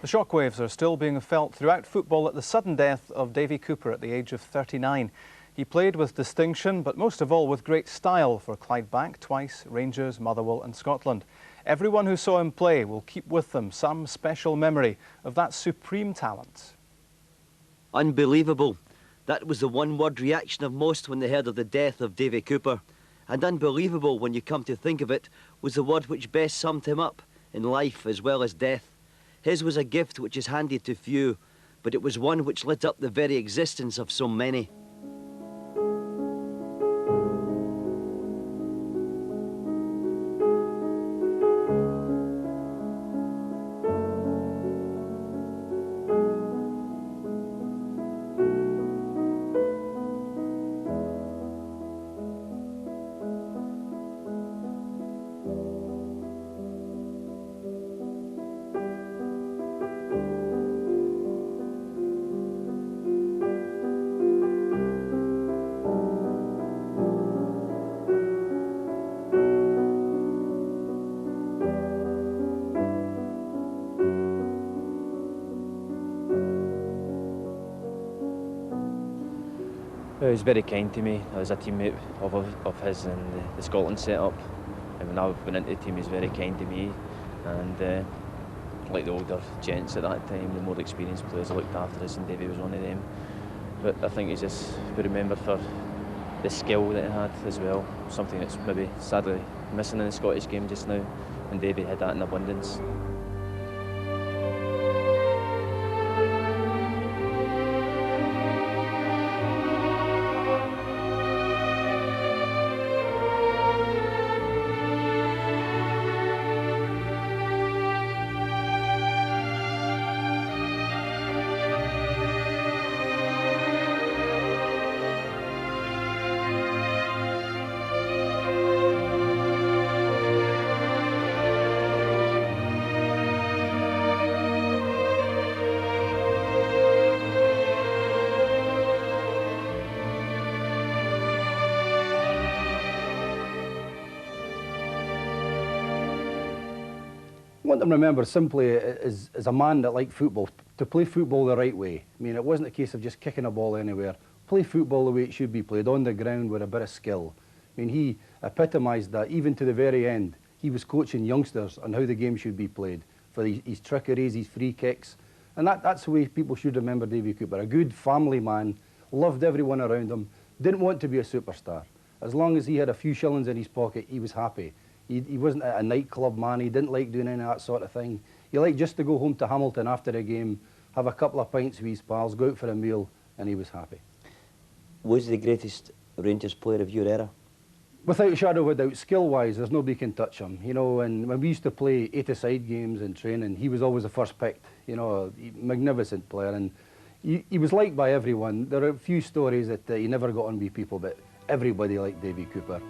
The shockwaves are still being felt throughout football at the sudden death of Davie Cooper at the age of 39. He played with distinction, but most of all with great style for Clydebank twice, Rangers, Motherwell and Scotland. Everyone who saw him play will keep with them some special memory of that supreme talent. Unbelievable. That was the one-word reaction of most when they heard of the death of Davie Cooper. And unbelievable, when you come to think of it, was the word which best summed him up, in life as well as death. His was a gift which is handed to few, but it was one which lit up the very existence of so many. He was very kind to me. I was a teammate of his in the Scotland set-up. And when I went into the team, he was very kind to me. And like the older gents at that time, the more experienced players looked after us, and Davie was one of them. But I think he's just be remembered for the skill that he had as well. Something that's maybe sadly missing in the Scottish game just now. And Davie had that in abundance. I want them remembered simply as a man that liked football, to play football the right way. I mean, it wasn't a case of just kicking a ball anywhere. Play football the way it should be played, on the ground with a bit of skill. I mean, he epitomised that, even to the very end. He was coaching youngsters on how the game should be played, for his trickeries, his free kicks. And that's the way people should remember Davie Cooper. A good family man, loved everyone around him, didn't want to be a superstar. As long as he had a few shillings in his pocket, he was happy. He wasn't a nightclub man. He didn't like doing any of that sort of thing. He liked just to go home to Hamilton after a game, have a couple of pints with his pals, go out for a meal, and he was happy. Was he the greatest Rangers player of your era? Without a shadow of a doubt, skill-wise, there's nobody can touch him. You know, and when we used to play 8-a-side games in training, he was always the first picked. You know, magnificent player, and he was liked by everyone. There are a few stories that he never got on with people, but everybody liked Davie Cooper.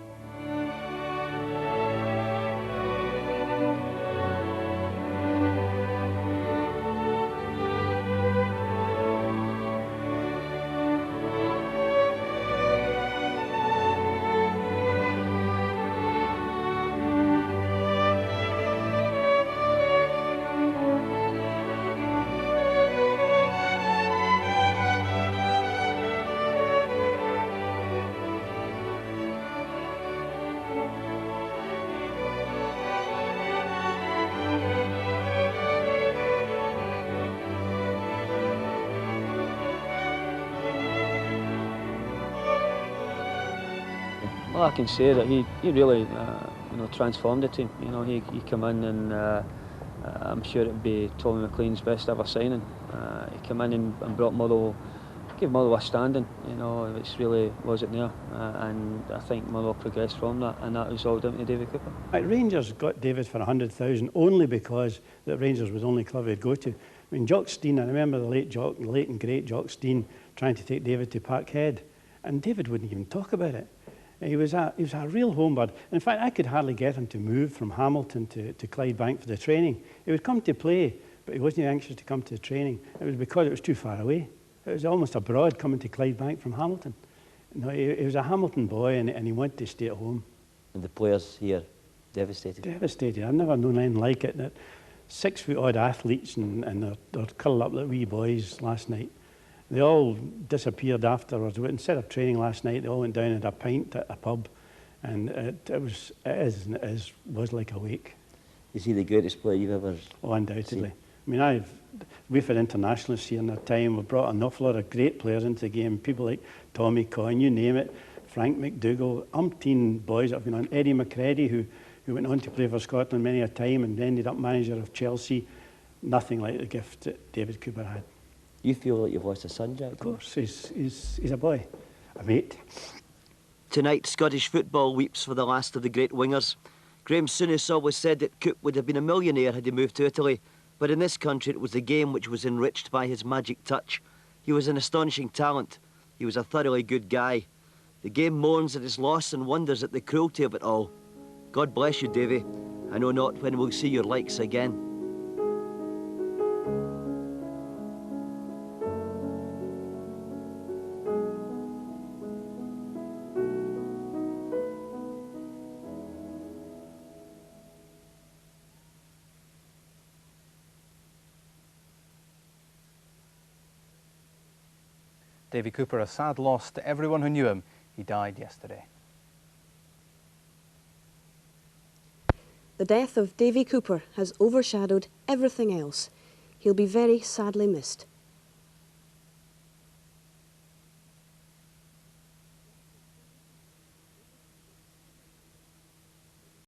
Well, I can say that he really transformed the team. You know, he came in and I'm sure it'd be Tommy McLean's best ever signing. He came in and brought Motherwell, gave Motherwell a standing. You know, it really wasn't there, and I think Motherwell progressed from that, and that was all down to Davie Cooper. Rangers got David for 100,000 only because that Rangers was the only club he'd go to. I mean, Jock Stein, I remember the late and great Jock Stein trying to take David to Parkhead, and David wouldn't even talk about it. He was a real homebird. In fact, I could hardly get him to move from Hamilton to Clydebank for the training. He would come to play, but he wasn't anxious to come to the training. It was because it was too far away. It was almost abroad coming to Clydebank from Hamilton. No, he was a Hamilton boy, and he wanted to stay at home. And the players here, devastated? Devastated. I've never known anything like it. That 6-foot-odd athletes, and they're curled up like wee boys last night. They all disappeared afterwards. Instead of training last night, they all went down and had a pint at a pub, and it was like a wake. Is he the greatest player you've ever Oh, undoubtedly. seen? I mean, we've had internationalists here in our time. We've brought an awful lot of great players into the game. People like Tommy Coyne, you name it, Frank McDougall, umpteen boys that have been on. Eddie McCready, who went on to play for Scotland many a time and ended up manager of Chelsea. Nothing like the gift that David Cooper had. You feel like you've lost a son, Jack? Of course, he's a boy, a mate. Tonight, Scottish football weeps for the last of the great wingers. Graham Souness always said that Coop would have been a millionaire had he moved to Italy, but in this country it was the game which was enriched by his magic touch. He was an astonishing talent. He was a thoroughly good guy. The game mourns at his loss and wonders at the cruelty of it all. God bless you, Davie. I know not when we'll see your likes again. Davie Cooper, a sad loss to everyone who knew him. He died yesterday. The death of Davie Cooper has overshadowed everything else. He'll be very sadly missed.